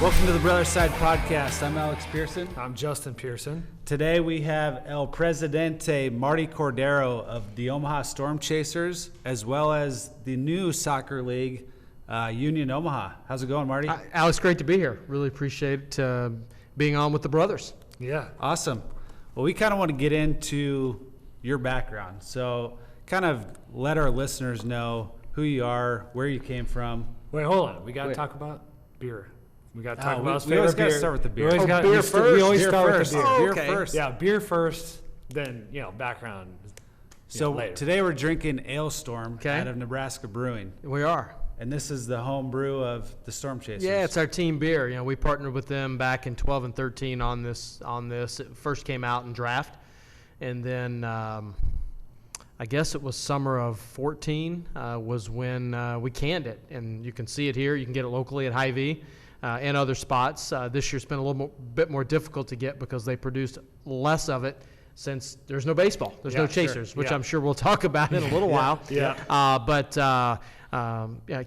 Welcome to the Brother Side Podcast. I'm Alex Pearson. I'm Justin Pearson. Today we have El Presidente Martie Cordaro of the Omaha Storm Chasers, as well as the new soccer league, Union Omaha. How's it going, Martie? Alex, great to be here. Really appreciate being on with the brothers. Yeah. Awesome. Well, we kind of want to get into your background. So kind of let our listeners know who you are, where you came from. Wait, hold on. We got to talk about beer. We got to talk about his we always favorite got to beer. start with the beer. We always beer first. We always Beer start first. with the beer. Beer okay. first. Yeah, beer first, then, background. So later. today we're drinking Ale Storm Okay. out of Nebraska Brewing. We are. And this is the home brew of the Storm Chasers. Yeah, it's our team beer. You know, we partnered with them back in 12 and 13 on this. It first came out in draft, and then I guess it was summer of 14 was when we canned it, and you can see it here. You can get it locally at Hy-Vee and other spots. This year's been a little bit more difficult to get because they produced less of it since there's no baseball. There's no chasers, which I'm sure we'll talk about in a little while. Yeah. But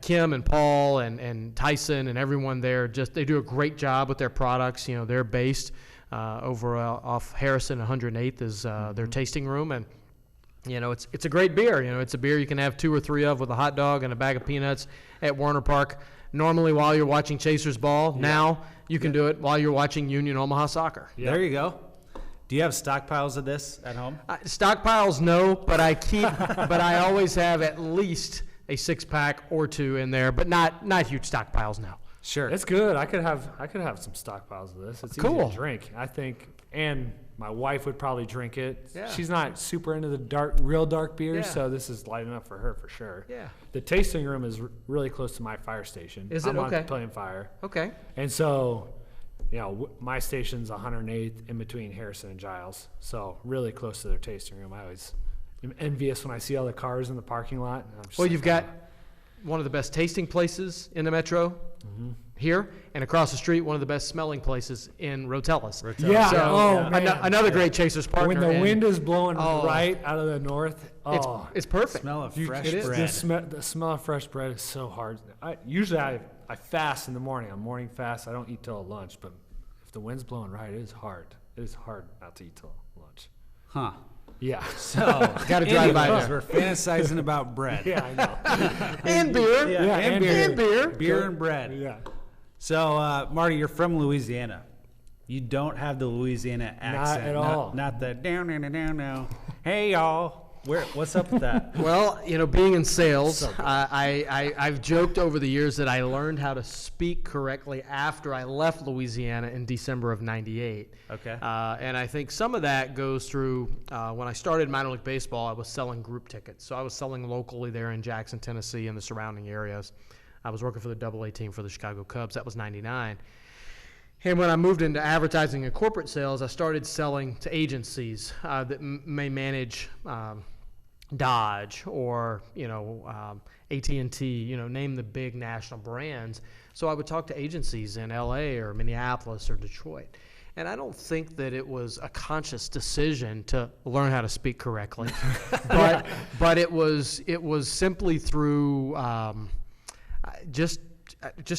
Kim and Paul and Tyson and everyone there, they do a great job with their products. You know, they're based over off Harrison 108th is their tasting room, and you know, it's a great beer. You know, it's a beer you can have 2 or 3 of with a hot dog and a bag of peanuts at Warner Park. Normally while you're watching Chasers ball, now you can do it while you're watching Union Omaha soccer. Yeah. There you go. Do you have stockpiles of this at home? Stockpiles, no, but I always have at least a 6-pack or 2 in there, but not huge stockpiles now. Sure. It's good. I could have some stockpiles of this. It's easy Cool. to drink, I think, and my wife would probably drink it. Yeah. She's not super into the real dark beers, Yeah. so this is light enough for her for sure. Yeah. The tasting room is really close to my fire station. Is it? I'm Okay. on Playing Fire. Okay. And so, my station's 108th in between Harrison and Giles, so really close to their tasting room. I always am envious when I see all the cars in the parking lot. And I'm just Well, like, you've got one of the best tasting places in the metro here, and across the street, one of the best smelling places in Rotellus. Yeah. So, man. another great Chasers partner. When the and wind is blowing Oh. right out of the north, it's perfect. Smell of you- fresh it is. bread. the smell of fresh bread is so hard. Usually I fast in the morning. I'm morning fast. I don't eat till lunch, but if the wind's blowing right, it is hard. It is hard not to eat till lunch. Huh. Yeah. So, Gotta drive by anyways, there. we're fantasizing about bread. Yeah, I know. And beer. Yeah, and beer. Beer and bread. Yeah. So, Martie, you're from Louisiana. You don't have the Louisiana accent. at all. Not the down, down, down, down. Hey, y'all. What's up with that? Well, being in sales, I've joked over the years that I learned how to speak correctly after I left Louisiana in December of '98. Okay. And I think some of that goes through when I started minor league baseball, I was selling group tickets. So I was selling locally there in Jackson, Tennessee, and the surrounding areas. I was working for the AA team for the Chicago Cubs. That was '99. And when I moved into advertising and corporate sales, I started selling to agencies that may manage Dodge or AT&T, name the big national brands. So I would talk to agencies in LA or Minneapolis or Detroit. And I don't think that it was a conscious decision to learn how to speak correctly, but it was simply through just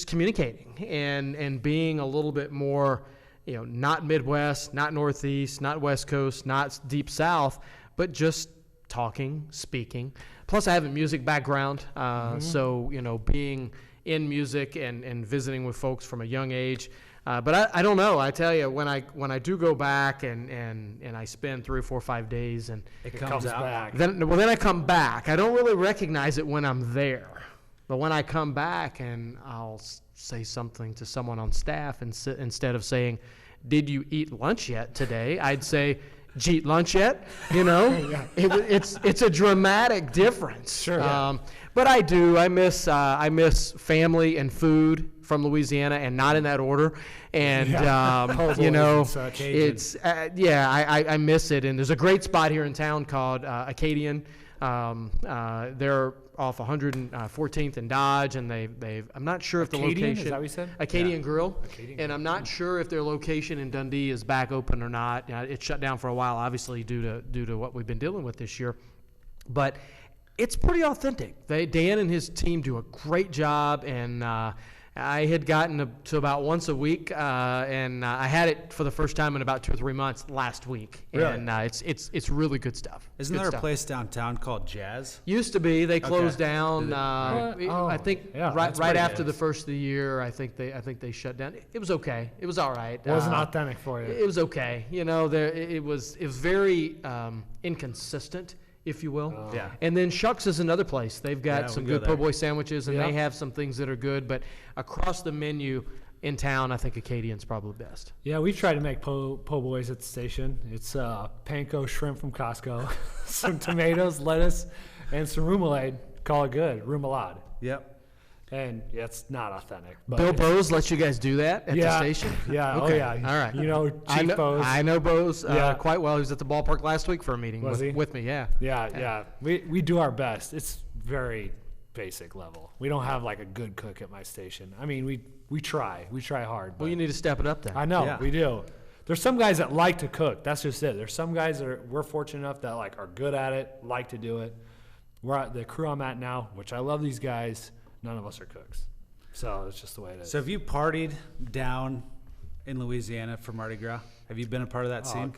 communicating and being a little bit more, not Midwest, not Northeast, not West Coast, not Deep South, but just talking, speaking. Plus, I have a music background, so being in music and visiting with folks from a young age. But I don't know. I tell you, when I do go back and I spend 3 or 4 or 5 days and It comes out. back. then I come back. I don't really recognize it when I'm there. But when I come back and I'll say something to someone on staff instead of saying, "Did you eat lunch yet today?" I'd say, "Did you eat lunch yet?" It's a dramatic difference. Sure. But I do. I miss family and food from Louisiana, and not in that order. And such. it's I miss it. And there's a great spot here in town called Acadian. They're off 114th and Dodge, and I'm not sure if the Acadian, location. is that what you said? Acadian Grill. Acadian And I'm not sure if their location in Dundee is back open or not. It's shut down for a while, obviously due to what we've been dealing with this year. But it's pretty authentic. Dan and his team do a great job, and I had gotten to about once a week, and I had it for the first time in about 2 or 3 months last week. Really? And it's really good stuff. Isn't Good there stuff. a place downtown called Jazz? Used to be. They closed down. Did it? I think yeah, right that's pretty after good. the first of the year. I think they shut down. It was okay. It was all right. It wasn't authentic for you. It was okay. You know, it was very inconsistent, if you will. Yeah. And then Shucks is another place. They've got Yeah, some we go good po' there. boy sandwiches, and Yeah. they have some things that are good. But across the menu in town, I think Acadian's probably best. Yeah, we've tried to make po' boys at the station. It's panko shrimp from Costco, some tomatoes, lettuce, and some remoulade. Call it good, remoulade. Yep. And yeah, it's not authentic. But Bill it's- Bose lets you guys do that at the station? Yeah, Okay. oh yeah. All right. You know, I Chief know, Bose. I know Bose Yeah. quite well. He was at the ballpark last week for a meeting Was he? with me, yeah. Yeah. We do our best. It's very basic level. We don't have like a good cook at my station. I mean, we try. We try hard. Well, but you need to step it up then. I know, Yeah. we do. There's some guys that like to cook. That's just it. There's some guys that we're fortunate enough that like are good at it, like to do it. We're at the crew I'm at now, which I love these guys. None of us are cooks. So it's just the way it is. So have you partied down in Louisiana for Mardi Gras? Have you been a part of that scene?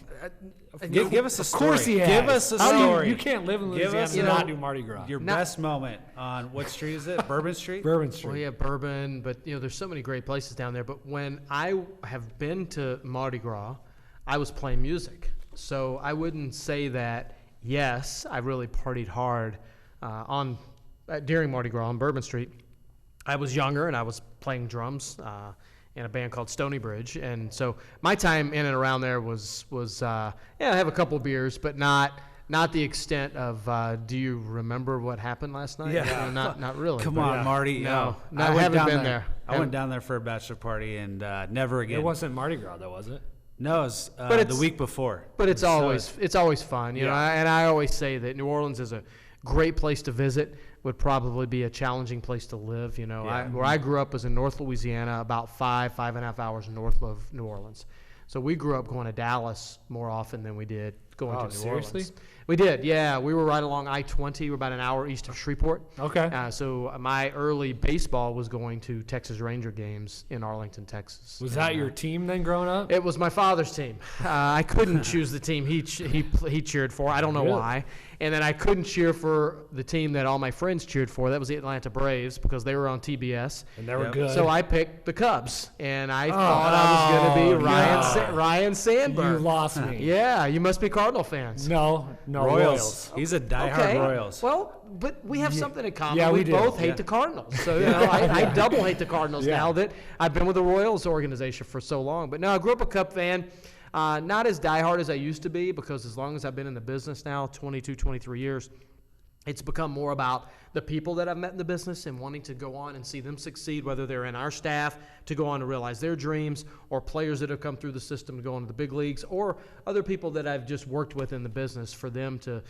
Give us a Of story. course he Give has. us a How do you- story. You can't live in Give Louisiana us, and not do Mardi Gras. Your Not- best moment on what street is it? Bourbon Street? Bourbon Street. Well, yeah, Bourbon, but there's so many great places down there. But when I have been to Mardi Gras, I was playing music, so I wouldn't say that. Yes, I really partied hard during Mardi Gras on Bourbon Street. I was younger and I was playing drums in a band called Stony Bridge, and so my time in and around there was I have a couple beers, but not the extent of. Do you remember what happened last night? Yeah. Not really. Come but- on, Marty. No, I I went haven't down been there. I went down there for a bachelor party and never again. It wasn't Mardi Gras, though, was it? No, it was But the it's- week before. But it's So always fun, you know. Yeah. And I always say that New Orleans is a great place to visit. Would probably be a challenging place to live. You know, Yeah. where I grew up was in North Louisiana, about 5.5 hours north of New Orleans. So we grew up going to Dallas more often than we did going to New Seriously? Orleans. We did, yeah. We were right along I-20. We're about an hour east of Shreveport. Okay. So my early baseball was going to Texas Ranger games in Arlington, Texas. Was And, that your team then growing up? It was my father's team. I couldn't choose the team he cheered for. I don't know Really? why. And then I couldn't cheer for the team that all my friends cheered for. That was the Atlanta Braves because they were on TBS. And they were Yep. good. So I picked the Cubs, and I thought I was going to be no. Ryan You Sandberg. lost me. Yeah, you must be Cardinal fans. No, Royals. He's a diehard Royals. Well, but we have something in common. Yeah, we do. both hate Yeah. the Cardinals. So, I double hate the Cardinals Yeah. now that I've been with the Royals organization for so long. But no, I grew up a Cub fan. Not as diehard as I used to be because as long as I've been in the business now, 22, 23 years, it's become more about the people that I've met in the business and wanting to go on and see them succeed, whether they're in our staff to go on to realize their dreams or players that have come through the system to go into the big leagues or other people that I've just worked with in the business for them to,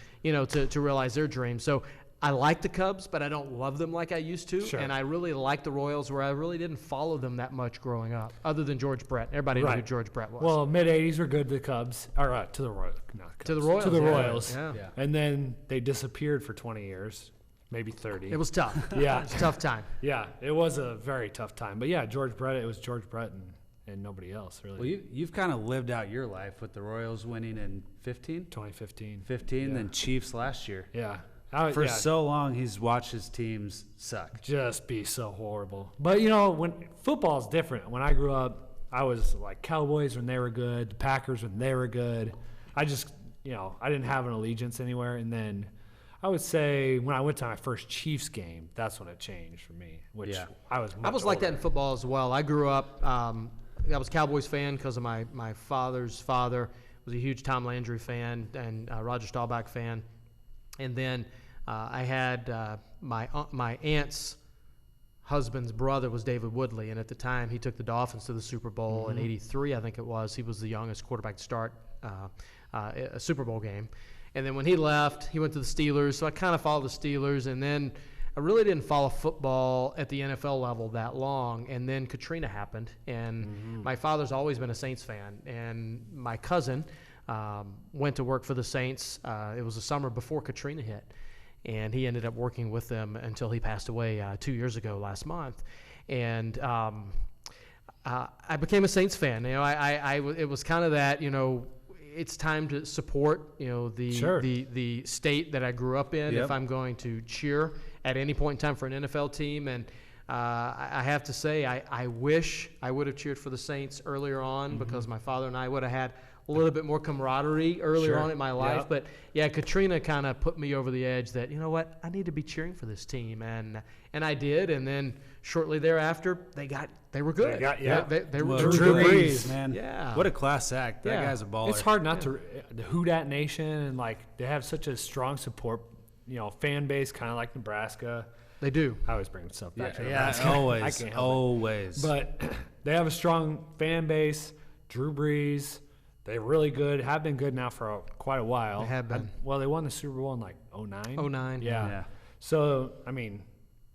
to realize their dreams. So I like the Cubs, but I don't love them like I used to. Sure. And I really like the Royals where I really didn't follow them that much growing up, other than George Brett. Everybody knew who Right. George Brett was. Well, mid-'80s were good to the Cubs. Or to the Royals. To the Royals, To the yeah. Royals. Yeah. Yeah. And then they disappeared for 20 years, maybe 30. It was tough. Yeah. It was a tough time. Yeah, it was a very tough time. But yeah, George Brett, it was George Brett and nobody else, really. Well, you've kind of lived out your life with the Royals winning in 15, 2015. 15, Yeah. then Chiefs last year. Yeah. For yeah, so long, he's watched his teams suck. just be so horrible. But, when football's different. When I grew up, I was like Cowboys when they were good, the Packers when they were good. I just, I didn't have an allegiance anywhere. And then I would say when I went to my first Chiefs game, that's when it changed for me, which Yeah. I was I was much like that older. in football as well. I grew up, I was a Cowboys fan because of my father's father was a huge Tom Landry fan and Roger Staubach fan. And then I had my aunt's husband's brother was David Woodley, and at the time he took the Dolphins to the Super Bowl in '83, I think it was. He was the youngest quarterback to start a Super Bowl game. And then when he left, he went to the Steelers, so I kind of followed the Steelers, and then I really didn't follow football at the NFL level that long, and then Katrina happened, and my father's always been a Saints fan, and my cousin went to work for the Saints. It was the summer before Katrina hit, and he ended up working with them until he passed away 2 years ago last month. and I became a Saints fan. You know, it was kind of that, you know, it's time to support, you know, the state that I grew up in. Yep. If I'm going to cheer at any point in time for an NFL team, and I have to say, I wish I would have cheered for the Saints earlier on, because my father and I would have had a little bit more camaraderie earlier on in my life. Yep. But yeah, Katrina kind of put me over the edge that, you know what, I need to be cheering for this team, and I did. And then shortly thereafter, they were good. They were Drew good. Brees, man. Yeah. What a class act. That Yeah. guy's a baller. It's hard not to the Who Dat Nation, and like they have such a strong support, you know, fan base, kind of like Nebraska. They do. I always bring stuff back to Yeah, Nebraska. always. I can't help Always. it. But they have a strong fan base. Drew Brees, they're really good. Have been good now for quite a while. They have been. Well, they won the Super Bowl in like 09. 09. Yeah. So I mean,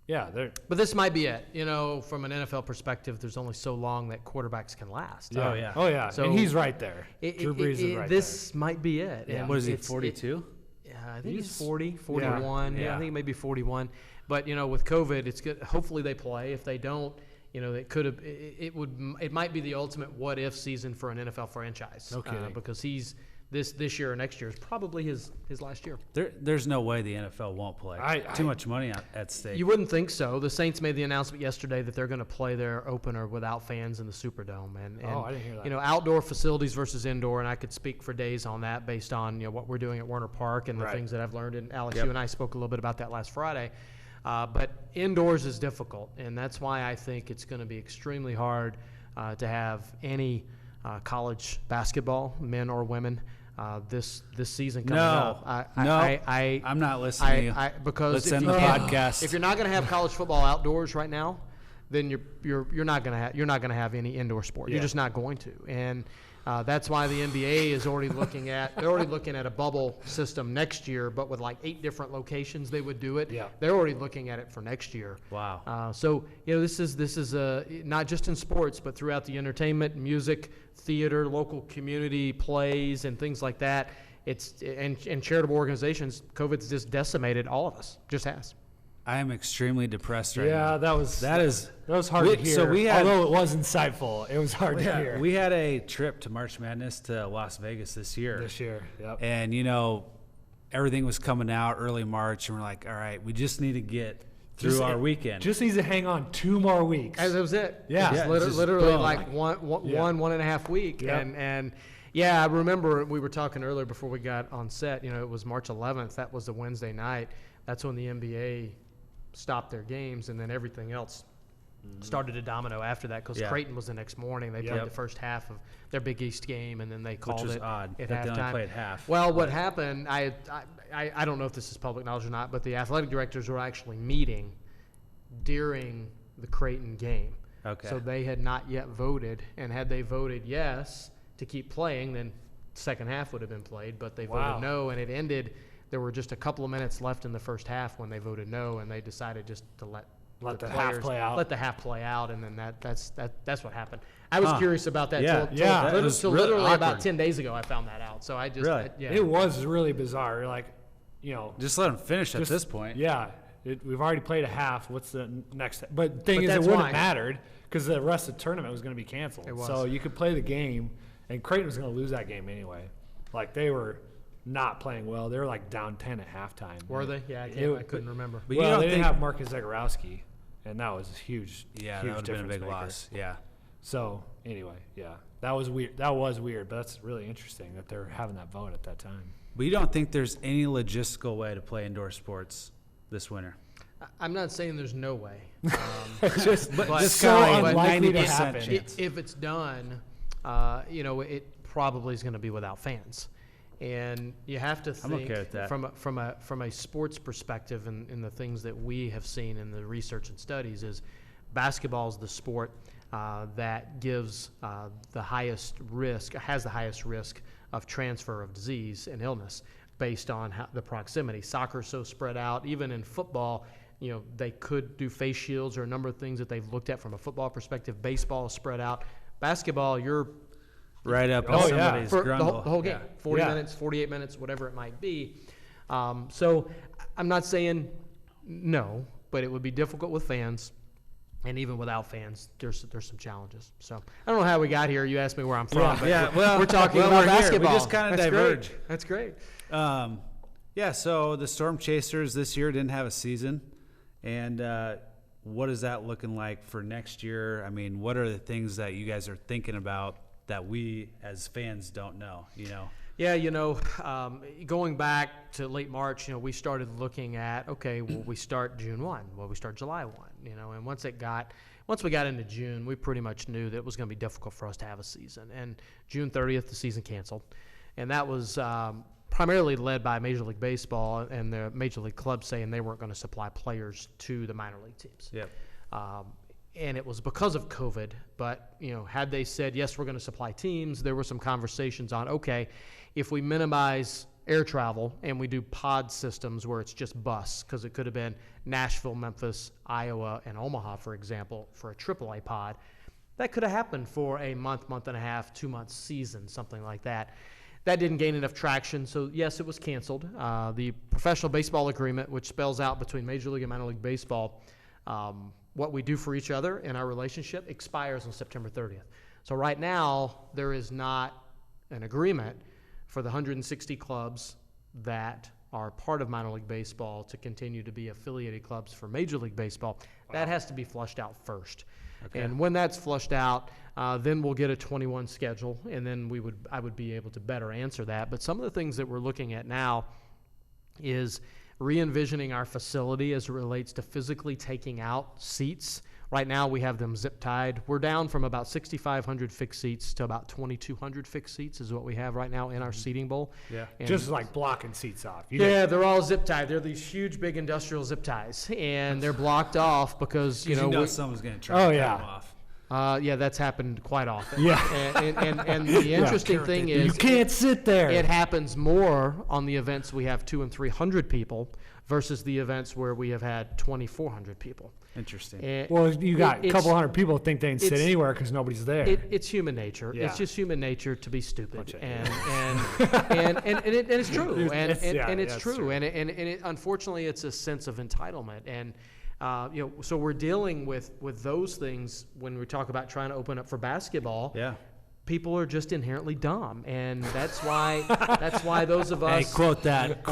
yeah, they're. But this might be it. You know, from an NFL perspective, there's only so long that quarterbacks can last. Oh, yeah. Oh yeah. So and he's right there. Drew Brees is right this might be it. Yeah. And What is he, it's- 42? Yeah, I think he's He's- 40, 41. Yeah, Yeah. I think maybe 41. But, you know, with COVID, it's good. Hopefully they play. If they don't, you know, it could have. It might be the ultimate what if season for an NFL franchise. No kidding. Because he's this year or next year is probably his last year. There's no way the NFL won't play. Too much money at stake. You wouldn't think so. The Saints made the announcement yesterday that they're going to play their opener without fans in the Superdome, and Oh, I didn't hear that. you know, outdoor facilities versus indoor, and I could speak for days on that based on, you know, what we're doing at Werner Park and the Right. things that I've learned. And Alex, Yep. you and I spoke a little bit about that last Friday. But indoors is difficult, and that's why I think it's going to be extremely hard to have any college basketball, men or women, this season coming No. up. I'm not listening to you. Because Let's if end you the can't- podcast. If you're not going to have college football outdoors right now, then you're not going to have any indoor sport. You're Yeah. just not going to, and that's why the NBA is already looking at a bubble system next year, but with like 8 different locations they would do it. Yeah. They're already looking at it for next year. Wow. So you know, this is not just in sports, but throughout the entertainment, music, theater, local community plays, and things like that. It's and charitable organizations. COVID's just decimated all of us. Just has. I am extremely depressed right Yeah, now. that was hard We- to hear. so we had- although it was insightful, it was hard to hear We had a trip to March Madness to Las Vegas this year. this year. Yep. And, you know, everything was coming out early March, and we're like, all right, we just need to get through Just- our weekend. Just needs to hang on 2 more weeks. That was it. Yeah. It's Yeah, literally, just boom. like one and a half week. Yep. And yeah, I remember we were talking earlier before we got on set. You know, it was March 11th. That was the Wednesday night. That's when the NBA stopped their games, and then everything else started to domino after that, because Yeah. Creighton was the next morning. They played Yep. the first half of their Big East game, and then they called was it odd at that they only halftime. played half. Well, what happened, I don't know if this is public knowledge or not, but the athletic directors were actually meeting during the Creighton game. Okay. So they had not yet voted, and had they voted yes to keep playing, then second half would have been played, but they Wow. voted no, and it ended. There were just a couple of minutes left in the first half when they voted no, and they decided just to let the half players play out. Let the half play out, and then that's what happened. I was Huh. curious about that. Yeah. till, Yeah. till, That was till really literally about awkward. 10 days ago, I found that out. So I just Really? yeah. It was really bizarre. Like, you know, Just let them finish at just- this point. Yeah, we've already played a half. What's the next? But the thing But is, it that's wouldn't why. have mattered because the rest of the tournament was going to be canceled. It was. So you could play the game, and Creighton was going to lose that game anyway. Like, they were not playing well. They were like down 10 at halftime. Were they? Yeah, I couldn't remember. But you Well, don't they didn't think- have Marcus Zagorowski, and that was a huge. Yeah, huge that would have been a difference big maker. loss. Yeah. So anyway, yeah, that was weird. That was weird, but that's really interesting that they're having that vote at that time. But you don't think there's any logistical way to play indoor sports this winter? I'm not saying there's no way. Just but- just so kind of like unlikely to 90% happen. chance. If it's done, you know, it probably is going to be without fans. And you have to I'm think okay with that. from a sports perspective, and in the things that we have seen in the research and studies, is basketball is the sport that gives the highest risk, has the highest risk of transfer of disease and illness based on the proximity. Soccer's so spread out. Even in football, you know, they could do face shields or a number of things that they've looked at from a football perspective. Baseball is spread out. Basketball, you're Right up Oh, in yeah. somebody's for grundle. the whole game, Yeah. 40 Yeah. minutes, 48 minutes, whatever it might be. So I'm not saying no, but it would be difficult with fans. And even without fans, there's some challenges. So I don't know how we got here. You asked me where I'm from. Yeah, but well, we're talking well, about we're here. basketball. We just kind of That's diverge. Great. That's great. Yeah, so the Storm Chasers this year didn't have a season. And what is that looking like for next year? I mean, what are the things that you guys are thinking about that we as fans don't know, Yeah, going back to late March, we started looking at, okay, well, we start June 1, well, we start July 1, and once we got into June, we pretty much knew that it was going to be difficult for us to have a season. And June 30th, the season canceled, and that was primarily led by Major League Baseball and the Major League clubs saying they weren't going to supply players to the minor league teams. Yep. And it was because of COVID, but had they said yes, we're going to supply teams, there were some conversations on, okay, if we minimize air travel and we do pod systems where it's just bus, because it could have been Nashville, Memphis, Iowa, and Omaha, for example, for a AAA pod, that could have happened for a month and a half, 2 month season, something like that. That didn't gain enough traction, so yes, it was canceled. The professional baseball agreement, which spells out between Major League and minor league baseball what we do for each other in our relationship, expires on September 30th. So right now, there is not an agreement for the 160 clubs that are part of minor league baseball to continue to be affiliated clubs for Major League Baseball. Wow. That has to be flushed out first. Okay. And when that's flushed out, then we'll get a 21 schedule, and then I would be able to better answer that. But some of the things that we're looking at now is re-envisioning our facility as it relates to physically taking out seats. Right now we have them zip tied. We're down from about 6,500 fixed seats to about 2,200 fixed seats is what we have right now in our seating bowl. Yeah, and just like blocking seats off. They're all zip tied. They're these huge, big industrial zip ties, and they're blocked off because someone's going to try to cut them off. Yeah, that's happened quite often. Yeah. And the interesting thing is, you can't sit there. It happens more on the events we have 200 and 300 people versus the events where we have had 2,400 people. Interesting. Well, you got a couple hundred people think they can sit anywhere because nobody's there. It's human nature. Yeah. It's just human nature to be stupid, and it's true. It's true. And unfortunately, it's a sense of entitlement. And so we're dealing with those things when we talk about trying to open up for basketball. Yeah. People are just inherently dumb, and that's why those of us quote that.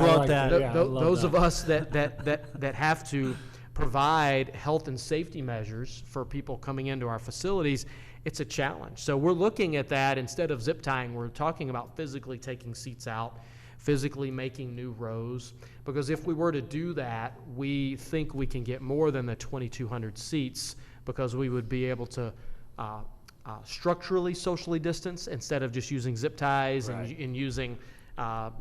Those of us that have to provide health and safety measures for people coming into our facilities, it's a challenge. So we're looking at that. Instead of zip tying, we're talking about physically taking seats out, physically making new rows, because if we were to do that, we think we can get more than the 2,200 seats, because we would be able to structurally socially distance instead of just using zip ties. Right. and using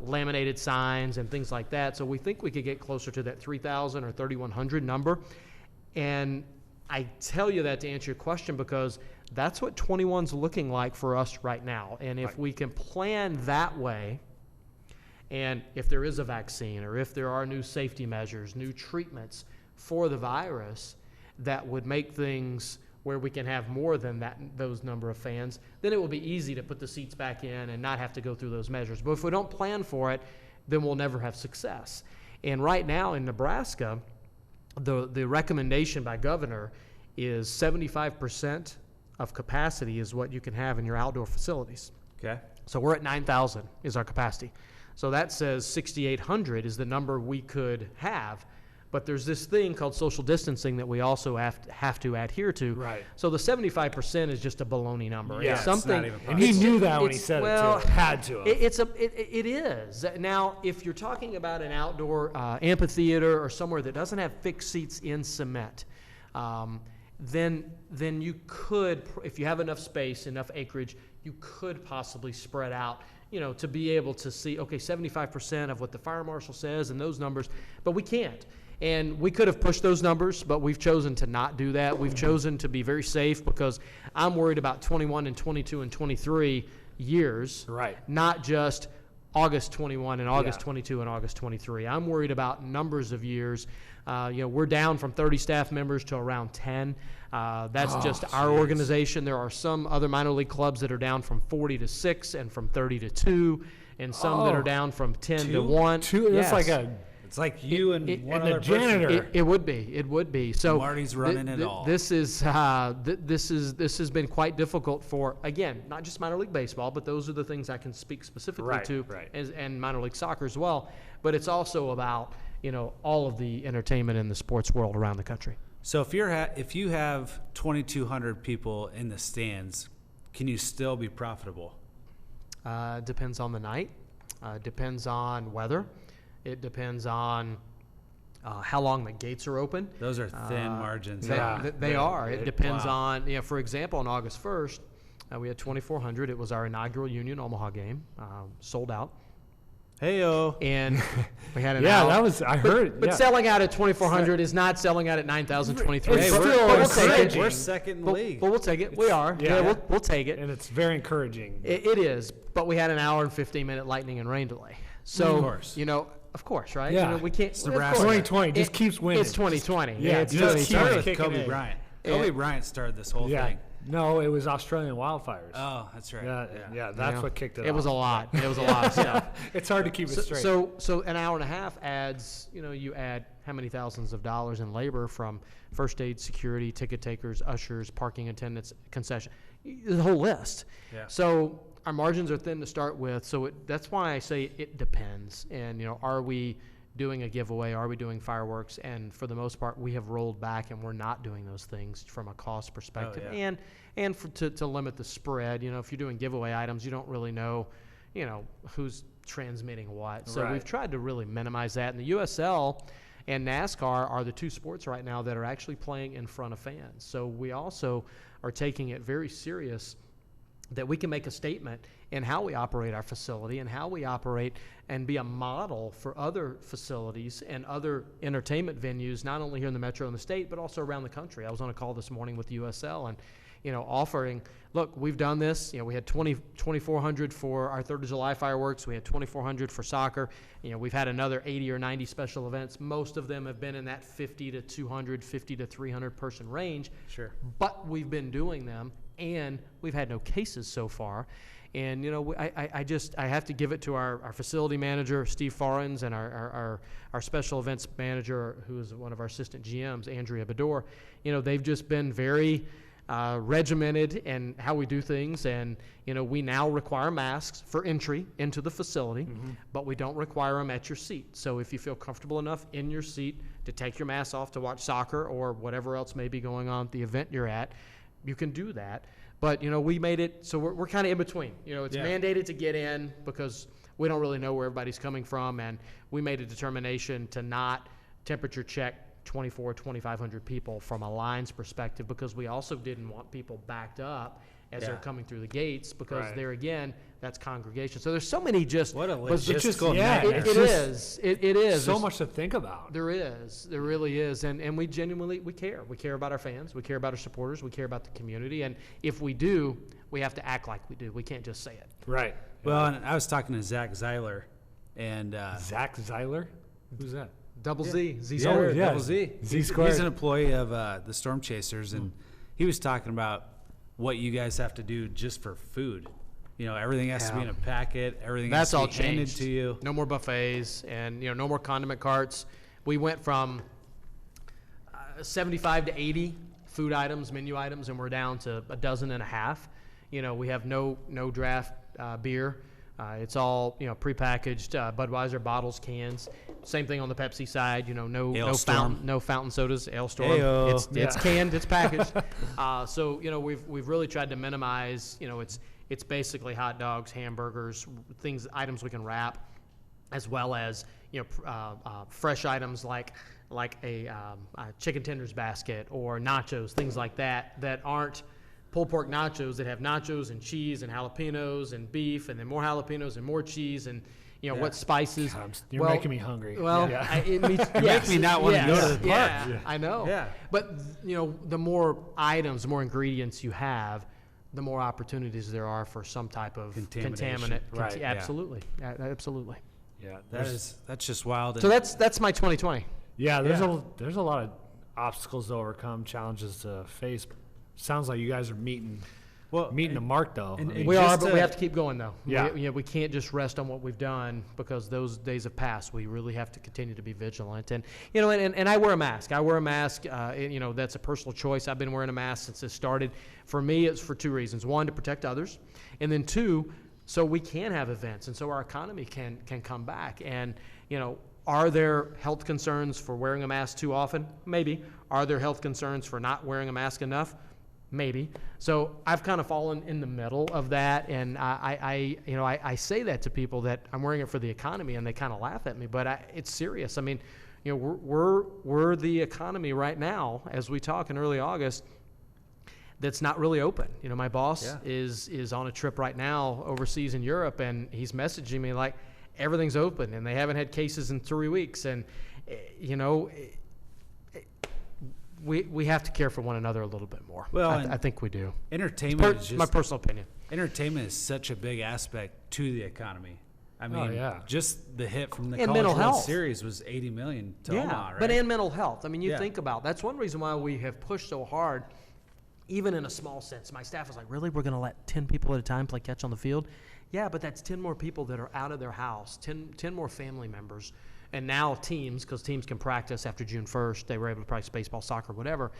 laminated signs and things like that. So we think we could get closer to that 3,000 or 3,100 number. And I tell you that to answer your question because that's what 21's looking like for us right now. And if we can plan that way, and if there is a vaccine or if there are new safety measures, new treatments for the virus that would make things where we can have more than those number of fans, then it will be easy to put the seats back in and not have to go through those measures. But if we don't plan for it, then we'll never have success. And right now in Nebraska, the recommendation by governor is 75% of capacity is what you can have in your outdoor facilities. Okay. So we're at 9,000 is our capacity. So that says 6,800 is the number we could have. But there's this thing called social distancing that we also have to adhere to. Right. So the 75% is just a baloney number. Yeah, it's something. And he knew that when he said it too. Had to have. It is. Now, if you're talking about an outdoor amphitheater or somewhere that doesn't have fixed seats in cement, then you could, if you have enough space, enough acreage, you could possibly spread out, to be able to see, okay, 75% of what the fire marshal says and those numbers, but we can't. And we could have pushed those numbers, but we've chosen to not do that. We've chosen to be very safe because I'm worried about 21 and 22 and 23 years, right? Not just August 21 and August 22 and August 23. I'm worried about numbers of years. We're down from 30 staff members to around 10. That's just our organization. There are some other minor league clubs that are down from 40 to 6 and from 30 to 2, and some that are down from 10 to 1. That's like a It's like you and one and the other person. janitor. It would be. It would be. So Martie's running it all. This has been quite difficult for, again, not just minor league baseball, but those are the things I can speak specifically to, and minor league soccer as well. But it's also about all of the entertainment in the sports world around the country. So if you have 2,200 people in the stands, can you still be profitable? Depends on the night. Depends on weather. It depends on how long the gates are open. Those are thin margins. They are. It depends on, for example, on August 1st, we had 2,400. It was our inaugural Union Omaha game, sold out. Hey-o. And we had an hour. That was, I heard. But selling out at 2,400 is not selling out at 9,023. Hey, we're second in the league. But we'll take it. We are. Yeah, we'll take it. And it's very encouraging. It is. But we had an hour and 15-minute lightning and rain delay. So, of course. Of course, right? Yeah. We can't. It's Nebraska. 2020 just keeps winning. It's 2020. Yeah, it's it It 2020. started with kicking Kobe in. Bryant. Kobe Bryant started this whole thing. No, it was Australian wildfires. Oh, that's right. That's what kicked it off. It was a lot. It was a lot of stuff. It's hard to keep it straight. So an hour and a half adds, you add how many thousands of dollars in labor from first aid, security, ticket takers, ushers, parking attendants, concession, the whole list. Yeah. So our margins are thin to start with. So that's why I say it depends. And, are we doing a giveaway? Are we doing fireworks? And for the most part, we have rolled back and we're not doing those things from a cost perspective. Oh, yeah. And to limit the spread, if you're doing giveaway items, you don't really know, who's transmitting what. So we've tried to really minimize that. And the USL and NASCAR are the two sports right now that are actually playing in front of fans. So we also are taking it very serious that we can make a statement in how we operate our facility and how we operate and be a model for other facilities and other entertainment venues, not only here in the metro and the state, but also around the country. I was on a call this morning with USL and, offering, look, we've done this. We had 2,400 for our 3rd of July fireworks. We had 2,400 for soccer. We've had another 80 or 90 special events. Most of them have been in that 50 to 200, 50 to 300 person range. Sure. But we've been doing them, and we've had no cases so far. And, I have to give it to our facility manager, Steve Forens, and our special events manager, who is one of our assistant GMs, Andrea Bador. They've just been very regimented in how we do things. And, we now require masks for entry into the facility, but we don't require them at your seat. So if you feel comfortable enough in your seat to take your mask off to watch soccer or whatever else may be going on at the event you're at, you can do that. But, we made it so we're kind of in between. It's mandated to get in because we don't really know where everybody's coming from. And we made a determination to not temperature check 2,500 people from a lines perspective because we also didn't want people backed up as they're coming through the gates because there again, that's congregation. So there's so many what a logistical nightmare. It is. It is. So much to think about. There is. There really is. And we genuinely, we care. We care about our fans. We care about our supporters. We care about the community. And if we do, we have to act like we do. We can't just say it. Right. Well, and I was talking to Zach Zeiler. And Zach Zeiler? Who's that? Double Z. Z yeah, squared. Double Z. Z squared. He's an employee of the Storm Chasers. And he was talking about what you guys have to do just for food. Everything has to be in a packet. Everything That's has to all be handed changed. to you. No more buffets and no more condiment carts. We went from 75 to 80 food items, menu items, and we're down to a dozen and a half. We have no draft beer. It's all prepackaged Budweiser bottles, cans. Same thing on the Pepsi side. No fountain sodas. Ale Storm. Ayo. It's canned. It's packaged. So we've really tried to minimize. It's basically hot dogs, hamburgers, items we can wrap, as well as fresh items like a chicken tenders basket or nachos, things like that aren't pulled pork nachos, that have nachos and cheese and jalapenos and beef and then more jalapenos and more cheese and what spices. God, you're making me hungry. Well, You make me not want to go to the park. Yeah, I know. Yeah. But the more items, the more ingredients you have, the more opportunities there are for some type of Contamination. contaminant. Right, yeah. Absolutely. Absolutely. Yeah. That's just wild. So that's my 2020. Yeah, there's a lot of obstacles to overcome, challenges to face. Sounds like you guys are meeting Well, meeting the mark, though. and- I mean, We are, just but to- we have to keep going, though. Yeah. We can't just rest on what we've done because those days have passed. We really have to continue to be vigilant. And, and I wear a mask. I wear a mask. That's a personal choice. I've been wearing a mask since this started. For me, it's for two reasons. One, to protect others. And then two, so we can have events and so our economy can come back. And, are there health concerns for wearing a mask too often? Maybe. Are there health concerns for not wearing a mask enough? Maybe. So I've kind of fallen in the middle of that, and I say that to people that I'm wearing it for the economy, and they kind of laugh at me, but it's serious. I mean, we're the economy right now as we talk in early August. That's not really open. My boss is on a trip right now overseas in Europe, and he's messaging me like everything's open, and they haven't had cases in 3 weeks, and we have to care for one another a little bit more. Well, I think we do. entertainment is My just personal opinion. entertainment is such a big aspect to the economy. I mean, yeah. just the hit from the And College mental World health. Series was 80 million to Yeah, Omaha, right? but and mental health. I mean, you Yeah. think about that's one reason why we have pushed so hard, even in a small sense. My staff was like, "Really, we're going to let 10 people at a time play catch on the field?" Yeah, but that's 10 more people that are out of their house, 10 more family members, and now teams, because teams can practice after June 1st. They were able to practice baseball, soccer, whatever.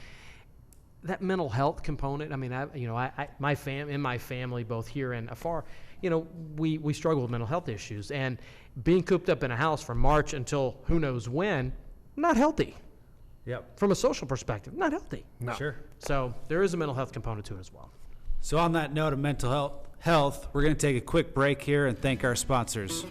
That mental health component. I mean, in my family, both here and afar, we struggle with mental health issues, and being cooped up in a house from March until who knows when, not healthy. Yep. From a social perspective, not healthy. No. Sure. So there is a mental health component to it as well. So on that note of mental health, we're going to take a quick break here and thank our sponsors.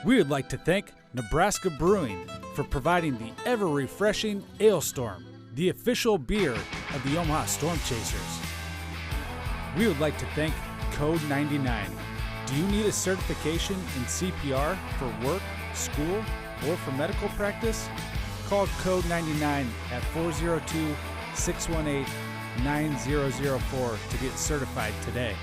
We would like to thank Nebraska Brewing for providing the ever-refreshing Ale Storm, the official beer of the Omaha Storm Chasers. We would like to thank Code 99. Do you need a certification in CPR for work, school, or for medical practice? Call Code 99 at 402-618-9004 to get certified today.